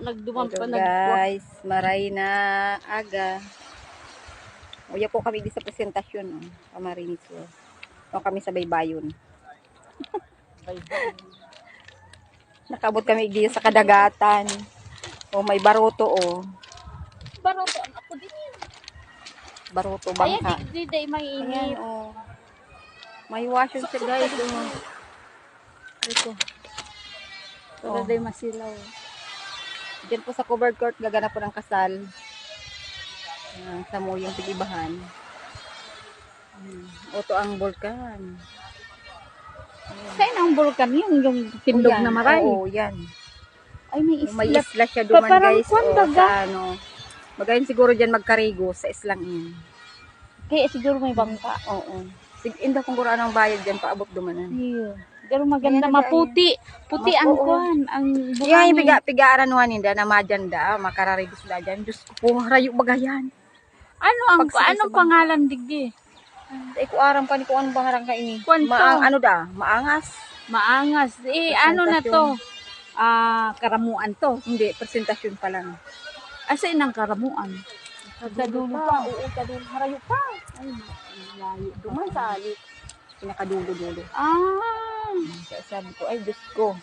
nagduman Pero pa guys, maray na aga. Uya po kami di sa presentasyon, Camarines. O kami sa Baybayon. Nakabot kami di sa kadagatan. O may baroto Baroto ako din. Baroto Ayan, bangka. di mainit. Ayan, may wasyon siya guys. Ito. Para day masilaw. Diyan po sa covered court gaganap po ng kasal. Sa Muyong Pigibahan. Oto ang bulkan. Saan ang bulkan yun? Yung tindog na maray? Oo, yan. Ay, may isla. May isla siya duman Parang guys. kwan, daga. Sa magayon siguro dyan magkarigo sa islang yan. Kaya siguro may bangka. Oo. Inda kung guro anong bayad dyan paabot dumanan. Iya. Pero maganda, Ayan, maputi. Puti ang oo. kwan. Ang Yan, buhangin. piga-aran mo ninda na madyan makararigo sila dyan. Diyos ko po, harayo bagayan. Anong Pagsakay sa pangalan digdi? Ko aram pa ni kung anong bangarang ka ini. Kwanto? Maangas. Maangas. Ano na to? Karamuan to. Hindi, presentasyon pa lang. Asa inang karamuan? Sa dulo pa. Oo, sa dulo. Harayo pa. Ay, layo. Duman sa alit. Pinakadulo-dulo. Ah. Sabi ko, ay Diyos ko.